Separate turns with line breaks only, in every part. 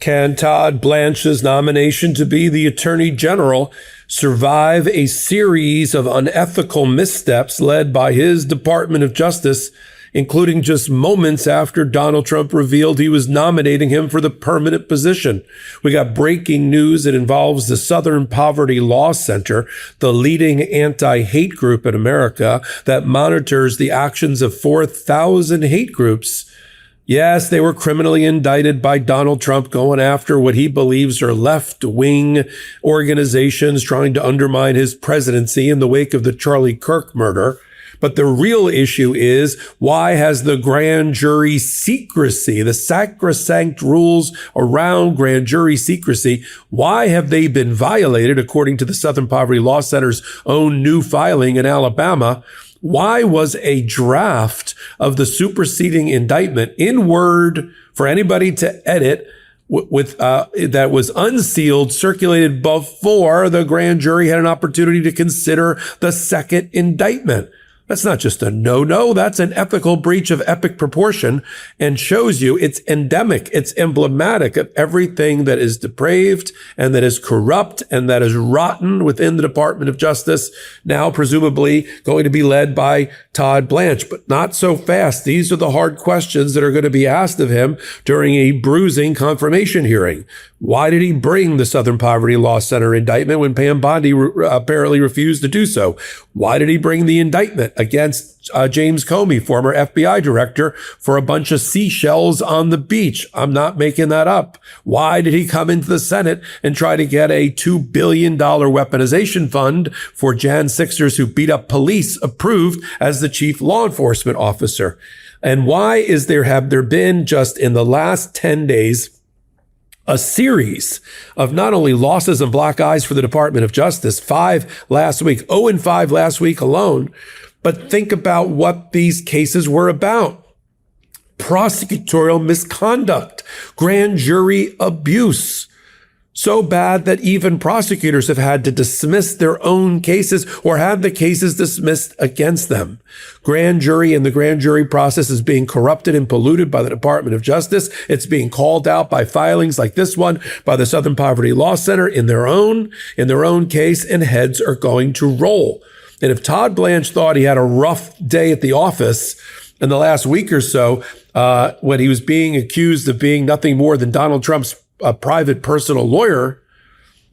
Can Todd Blanche's nomination to be the Attorney General survive a series of unethical missteps led by his Department of Justice, including just moments after Donald Trump revealed he was nominating him for the permanent position? We got breaking news that involves the Southern Poverty Law Center, the leading anti-hate group in America that monitors the actions of 4,000 hate groups. Yes, they were criminally indicted by Donald Trump, going after what he believes are left-wing organizations trying to undermine his presidency in the wake of the Charlie Kirk murder. But the real issue is, why has the grand jury secrecy, the sacrosanct rules around grand jury secrecy, why have they been violated according to the Southern Poverty Law Center's own new filing in Alabama? Why was a draft of the superseding indictment in Word for anybody to edit that was unsealed, circulated before the grand jury had an opportunity to consider the second indictment? That's not just a no-no. That's an ethical breach of epic proportion, and shows you it's endemic. It's emblematic of everything that is depraved and that is corrupt and that is rotten within the Department of Justice, now presumably going to be led by Todd Blanche. But not so fast. These are the hard questions that are going to be asked of him during a bruising confirmation hearing. Why did he bring the Southern Poverty Law Center indictment when Pam Bondi apparently refused to do so? Why did he bring the indictment against James Comey, former FBI director, for a bunch of seashells on the beach? I'm not making that up. Why did he come into the Senate and try to get a $2 billion weaponization fund for Jan 6ers who beat up police approved as the chief law enforcement officer? And why have there been, just in the last 10 days, a series of not only losses and black eyes for the Department of Justice, 5 last week, 0-5 last week alone, but think about what these cases were about. Prosecutorial misconduct, grand jury abuse. So bad that even prosecutors have had to dismiss their own cases or have the cases dismissed against them. Grand jury and the grand jury process is being corrupted and polluted by the Department of Justice. It's being called out by filings like this one by the Southern Poverty Law Center in their own case, and heads are going to roll. And if Todd Blanche thought he had a rough day at the office in the last week or so, when he was being accused of being nothing more than Donald Trump's private personal lawyer,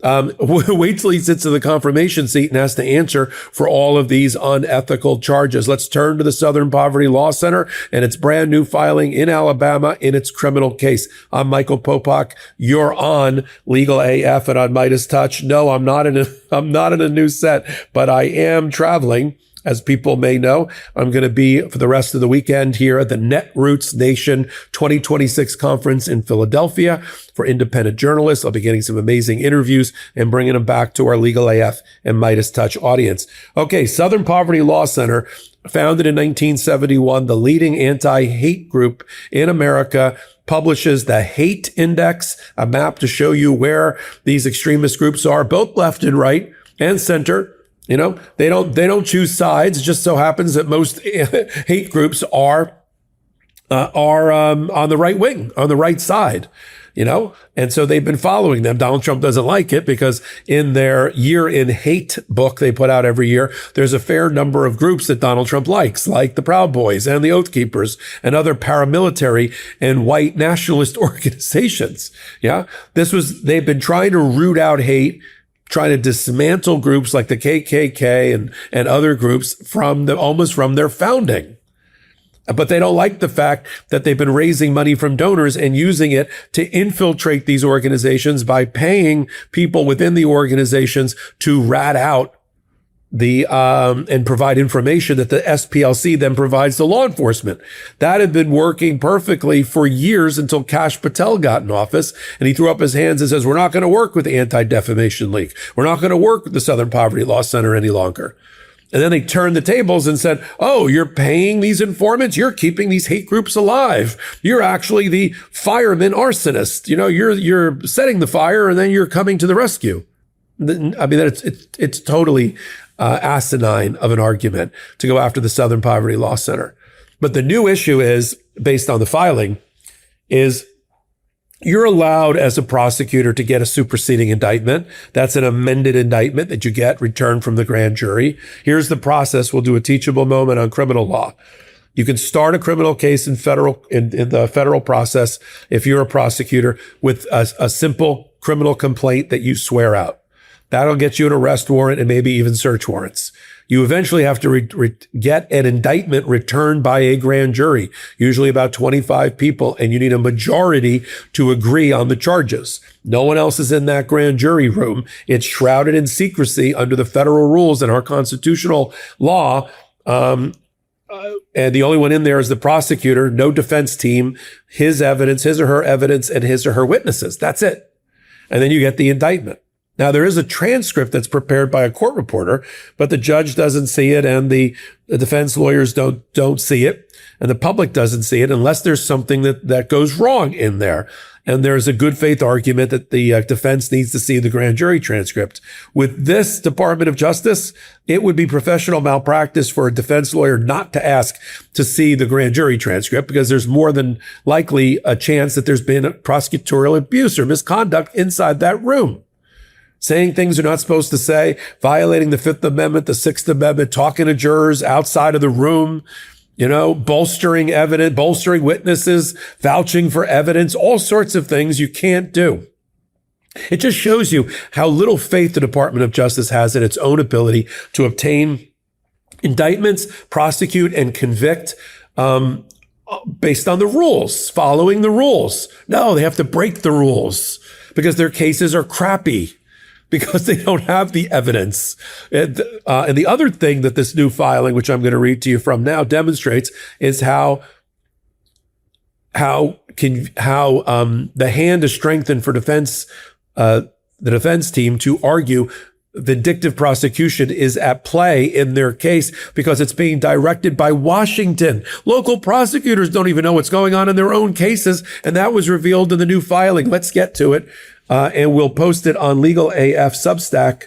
wait till he sits in the confirmation seat and has to answer for all of these unethical charges. Let's turn to the Southern Poverty Law Center and its brand new filing in Alabama in its criminal case. I'm Michael Popok. You're on Legal AF and on MeidasTouch. No, I'm not in a new set, but I am traveling. As people may know, I'm going to be for the rest of the weekend here at the Netroots Nation 2026 conference in Philadelphia for independent journalists. I'll be getting some amazing interviews and bringing them back to our Legal AF and MeidasTouch audience. Okay, Southern Poverty Law Center, founded in 1971, the leading anti-hate group in America, publishes the Hate Index, a map to show you where these extremist groups are, both left and right and center. You know, they don't choose sides. It just so happens that most hate groups are on the right wing, on the right side, you know, and so they've been following them. Donald Trump doesn't like it because in their Year in Hate book they put out every year, there's a fair number of groups that Donald Trump likes, like the Proud Boys and the Oath Keepers and other paramilitary and white nationalist organizations. Yeah, they've been trying to root out hate, trying to dismantle groups like the KKK and other groups almost from their founding. But they don't like the fact that they've been raising money from donors and using it to infiltrate these organizations by paying people within the organizations to rat out and provide information that the SPLC then provides to law enforcement. That had been working perfectly for years until Kash Patel got in office, and he threw up his hands and says, we're not going to work with the Anti-Defamation League. We're not going to work with the Southern Poverty Law Center any longer. And then they turned the tables and said, oh, you're paying these informants. You're keeping these hate groups alive. You're actually the fireman arsonist. You know, you're setting the fire and then you're coming to the rescue. I mean, it's totally asinine of an argument to go after the Southern Poverty Law Center. But the new issue is, based on the filing, is You're allowed as a prosecutor to get a superseding indictment. That's an amended indictment that you get returned from the grand jury. Here's the process. We'll do a teachable moment on criminal law. You can start a criminal case in the federal process if you're a prosecutor with a simple criminal complaint that you swear out. That'll get you an arrest warrant and maybe even search warrants. You eventually have to get an indictment returned by a grand jury, usually about 25 people, and you need a majority to agree on the charges. No one else is in that grand jury room. It's shrouded in secrecy under the federal rules and our constitutional law. And the only one in there is the prosecutor, no defense team, his evidence, his or her evidence, and his or her witnesses. That's it. And then you get the indictment. Now, there is a transcript that's prepared by a court reporter, but the judge doesn't see it and the defense lawyers don't see it and the public doesn't see it unless there's something that goes wrong in there. And there's a good faith argument that the defense needs to see the grand jury transcript. With this Department of Justice, it would be professional malpractice for a defense lawyer not to ask to see the grand jury transcript because there's more than likely a chance that there's been prosecutorial abuse or misconduct inside that room. Saying things they're not supposed to say, violating the Fifth Amendment, the Sixth Amendment, talking to jurors outside of the room, bolstering evidence, bolstering witnesses, vouching for evidence, all sorts of things you can't do. It just shows you how little faith the Department of Justice has in its own ability to obtain indictments, prosecute, and convict based on the rules, following the rules. No, they have to break the rules because their cases are crappy, because they don't have the evidence. And the other thing that this new filing, which I'm going to read to you from now, demonstrates is how the hand is strengthened for the defense team to argue vindictive prosecution is at play in their case because it's being directed by Washington. Local prosecutors don't even know what's going on in their own cases, and that was revealed in the new filing. Let's get to it. And we'll post it on Legal AF Substack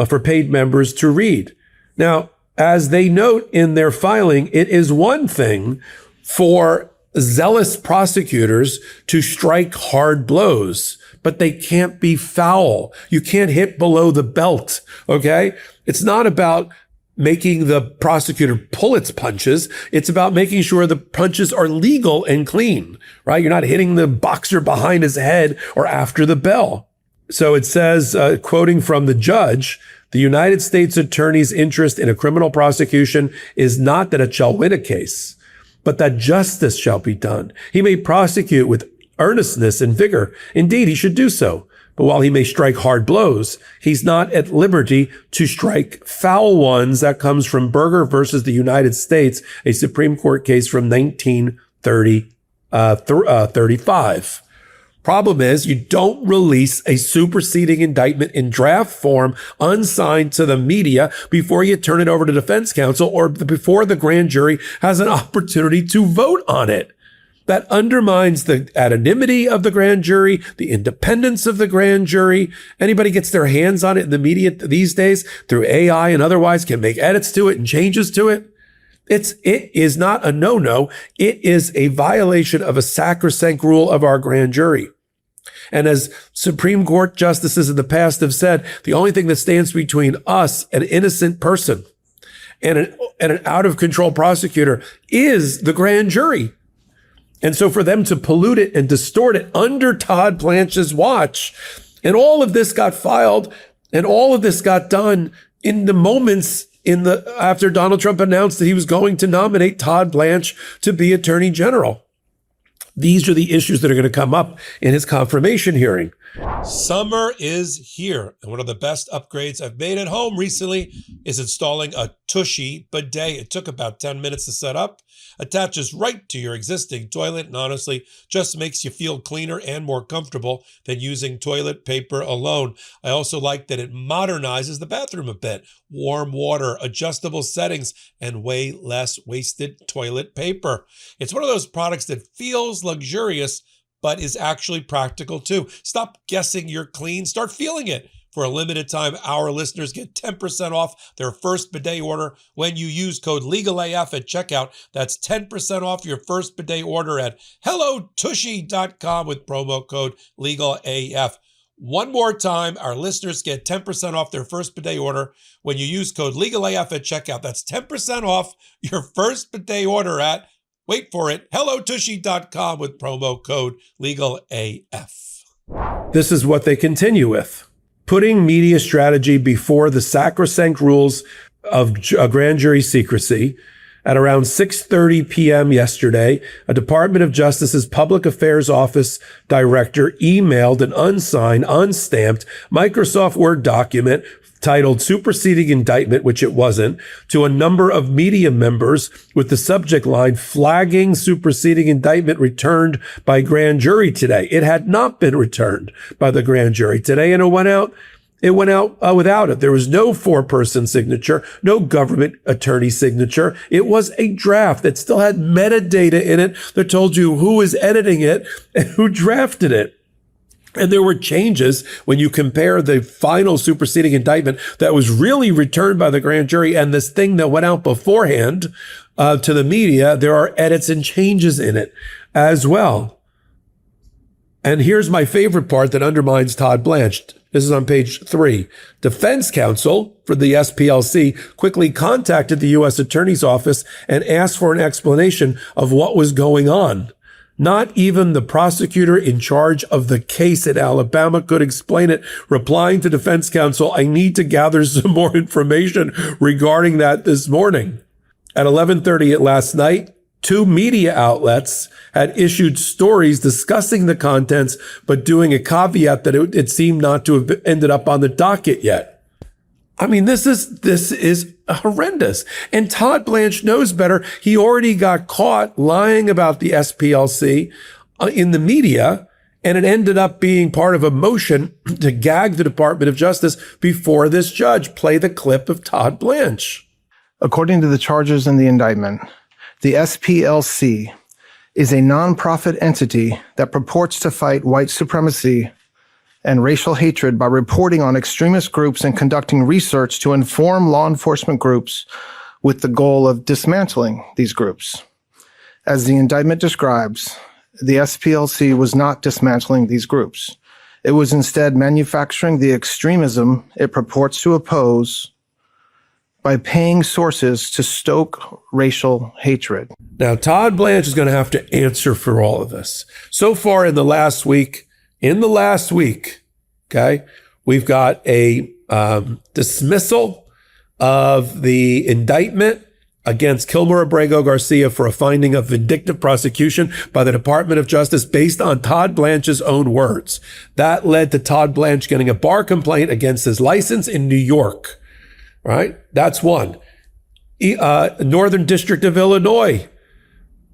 for paid members to read. Now, as they note in their filing, it is one thing for zealous prosecutors to strike hard blows, but they can't be foul. You can't hit below the belt, okay? It's not about making the prosecutor pull its punches. It's about making sure the punches are legal and clean, right? You're not hitting the boxer behind his head or after the bell. So it says, quoting from the judge, the United States attorney's interest in a criminal prosecution is not that it shall win a case, but that justice shall be done. He may prosecute with earnestness and vigor. Indeed, he should do so. But while he may strike hard blows, he's not at liberty to strike foul ones. That comes from Berger versus the United States, a Supreme Court case from 1935. Problem is, you don't release a superseding indictment in draft form, unsigned to the media before you turn it over to defense counsel or before the grand jury has an opportunity to vote on it. That undermines the anonymity of the grand jury, the independence of the grand jury. Anybody gets their hands on it in the media these days through AI and otherwise can make edits to it and changes to it. It is not a no-no. It is a violation of a sacrosanct rule of our grand jury. And as Supreme Court justices in the past have said, the only thing that stands between us, an innocent person, and an out-of-control prosecutor is the grand jury. And so for them to pollute it and distort it under Todd Blanche's watch, and all of this got filed and all of this got done in the moments after Donald Trump announced that he was going to nominate Todd Blanche to be Attorney General. These are the issues that are going to come up in his confirmation hearing. Summer is here, and one of the best upgrades I've made at home recently is installing a Tushy bidet. It took about 10 minutes to set up, attaches right to your existing toilet, and honestly just makes you feel cleaner and more comfortable than using toilet paper alone. I also like that it modernizes the bathroom a bit. Warm water, adjustable settings, and way less wasted toilet paper. It's one of those products that feels luxurious, but is actually practical too. Stop guessing you're clean. Start feeling it For a limited time, our listeners get 10% off their first bidet order when you use code LegalAF at checkout. That's 10% off your first bidet order at HelloTushy.com with promo code LegalAF. One more time, our listeners get 10% off their first bidet order when you use code LegalAF at checkout. That's 10% off your first bidet order at, wait for it, HelloTushy.com with promo code LegalAF. This is what they continue with. Putting media strategy before the sacrosanct rules of grand jury secrecy. At around 6:30 p.m. yesterday, a Department of Justice's Public Affairs Office director emailed an unsigned, unstamped Microsoft Word document titled Superseding Indictment, which it wasn't, to a number of media members with the subject line flagging superseding indictment returned by grand jury today. It had not been returned by the grand jury today, and it went out without it. There was no four-person signature, no government attorney signature. It was a draft that still had metadata in it that told you who was editing it and who drafted it. And there were changes when you compare the final superseding indictment that was really returned by the grand jury and this thing that went out beforehand to the media. There are edits and changes in it as well. And here's my favorite part that undermines Todd Blanche. This is on page 3. Defense counsel for the SPLC quickly contacted the U.S. Attorney's Office and asked for an explanation of what was going on. Not even the prosecutor in charge of the case in Alabama could explain it, replying to defense counsel, I need to gather some more information regarding that this morning. At 11:30 last night, 2 media outlets had issued stories discussing the contents, but doing a caveat that it seemed not to have ended up on the docket yet. I mean, this is horrendous. And Todd Blanche knows better. He already got caught lying about the SPLC in the media, and it ended up being part of a motion to gag the Department of Justice before this judge. Play the clip of Todd Blanche.
According to the charges in the indictment, the SPLC is a nonprofit entity that purports to fight white supremacy and racial hatred by reporting on extremist groups and conducting research to inform law enforcement groups with the goal of dismantling these groups. As the indictment describes, the SPLC was not dismantling these groups. It was instead manufacturing the extremism it purports to oppose by paying sources to stoke racial hatred.
Now, Todd Blanche is going to have to answer for all of this. So far in the last week, okay, we've got a dismissal of the indictment against Kilmer Abrego Garcia for a finding of vindictive prosecution by the Department of Justice based on Todd Blanche's own words. That led to Todd Blanche getting a bar complaint against his license in New York. Right? That's one. Northern District of Illinois,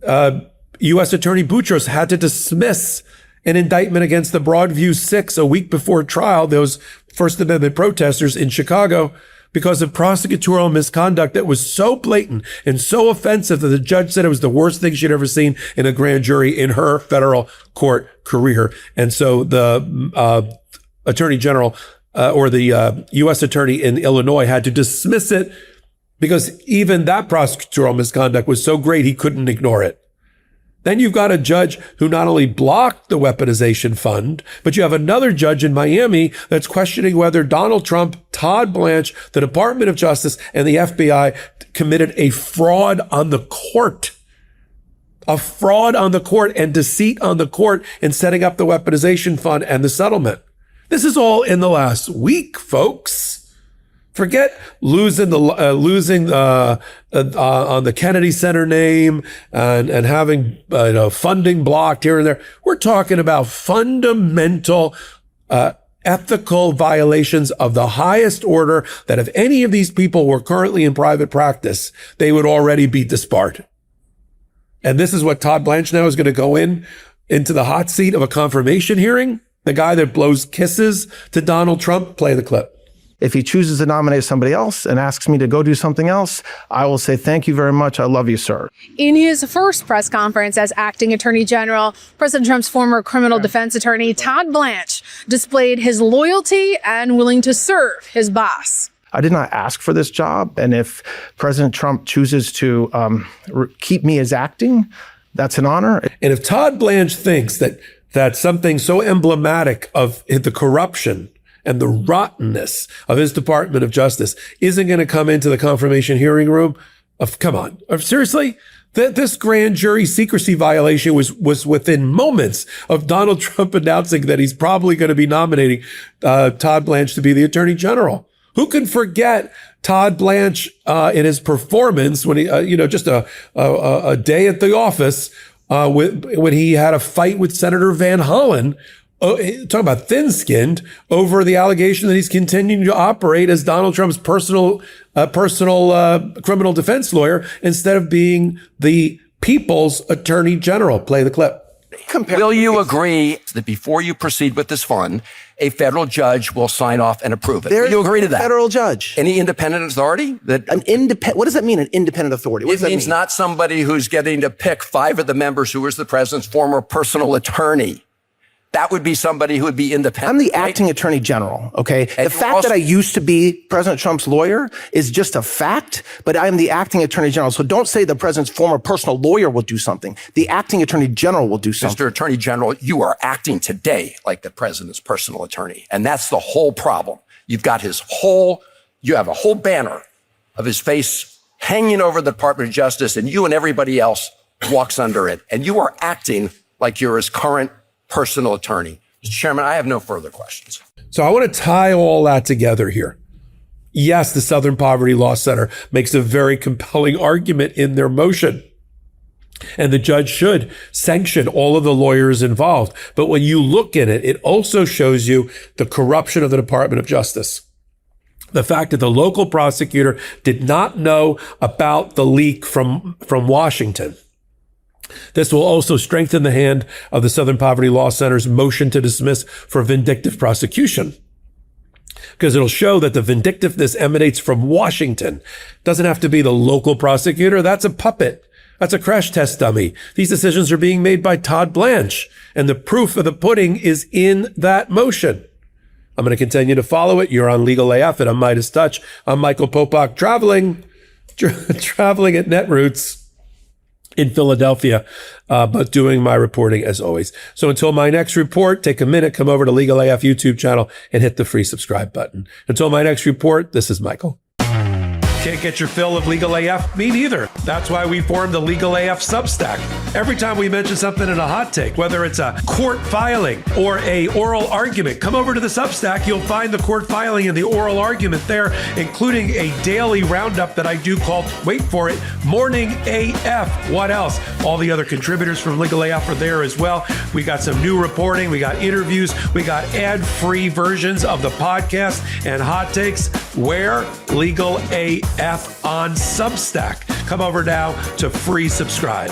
U.S. Attorney Boutros had to dismiss an indictment against the Broadview Six a week before trial, those First Amendment protesters in Chicago, because of prosecutorial misconduct that was so blatant and so offensive that the judge said it was the worst thing she'd ever seen in a grand jury in her federal court career. And so the Attorney General or the U.S. attorney in Illinois had to dismiss it because even that prosecutorial misconduct was so great he couldn't ignore it. Then you've got a judge who not only blocked the weaponization fund, but you have another judge in Miami that's questioning whether Donald Trump, Todd Blanche, the Department of Justice, and the FBI committed a fraud on the court. A fraud on the court and deceit on the court in setting up the weaponization fund and the settlement. This is all in the last week, folks. Forget losing on the Kennedy Center name and having funding blocked here and there. We're talking about fundamental ethical violations of the highest order that if any of these people were currently in private practice, they would already be disbarred. And this is what Todd Blanche now is going to go into the hot seat of a confirmation hearing. The guy that blows kisses to Donald Trump. Play the clip.
If he chooses to nominate somebody else and asks me to go do something else, I will say, thank you very much. I love you, sir.
In his first press conference as acting attorney general, President Trump's former criminal defense attorney, Todd Blanche, displayed his loyalty and willing to serve his boss.
I did not ask for this job. And if President Trump chooses to keep me as acting, that's an honor.
And if Todd Blanche thinks that something so emblematic of the corruption and the rottenness of his Department of Justice isn't going to come into the confirmation hearing room, come on, seriously? This grand jury secrecy violation was within moments of Donald Trump announcing that he's probably going to be nominating Todd Blanche to be the Attorney General. Who can forget Todd Blanche in his performance when he, just a day at the office when he had a fight with Senator Van Hollen, talking about thin-skinned, over the allegation that he's continuing to operate as Donald Trump's personal criminal defense lawyer instead of being the people's attorney general. Play the clip.
Will you agree that before you proceed with this fund, a federal judge will sign off and approve it? Will you agree to that?
Federal judge.
Any independent authority?
What does that mean, an independent authority? What does that
means
mean?
Not somebody who's getting to pick 5 of the members who was the president's former personal attorney. That would be somebody who would be independent.
I'm the acting attorney general, okay? The fact that I used to be President Trump's lawyer is just a fact, but I'm the acting attorney general. So don't say the president's former personal lawyer will do something. The acting attorney general will do something.
Mr. Attorney General, you are acting today like the president's personal attorney. And that's the whole problem. You have a whole banner of his face hanging over the Department of Justice, and you and everybody else walks under it. And you are acting like you're his current personal attorney. Mr. Chairman, I have no further questions.
So I want to tie all that together here. Yes, the Southern Poverty Law Center makes a very compelling argument in their motion, and the judge should sanction all of the lawyers involved. But when you look at it, it also shows you the corruption of the Department of Justice. The fact that the local prosecutor did not know about the leak from Washington. This will also strengthen the hand of the Southern Poverty Law Center's motion to dismiss for vindictive prosecution, because it'll show that the vindictiveness emanates from Washington. Doesn't have to be the local prosecutor. That's a puppet. That's a crash test dummy. These decisions are being made by Todd Blanche, and the proof of the pudding is in that motion. I'm going to continue to follow it. You're on Legal AF and I'm MeidasTouch. I'm Michael Popok, traveling at Netroots in Philadelphia, but doing my reporting as always. So until my next report, take a minute, come over to Legal AF YouTube channel and hit the free subscribe button. Until my next report, this is Michael. Can't get your fill of Legal AF? Me neither. That's why we formed the Legal AF Substack. Every time we mention something in a hot take, whether it's a court filing or a oral argument, come over to the Substack. You'll find the court filing and the oral argument there, including a daily roundup that I do called, wait for it, Morning AF. What else? All the other contributors from Legal AF are there as well. We got some new reporting. We got interviews. We got ad-free versions of the podcast and hot takes. Where? Legal AF on Substack. Come over now to free subscribe.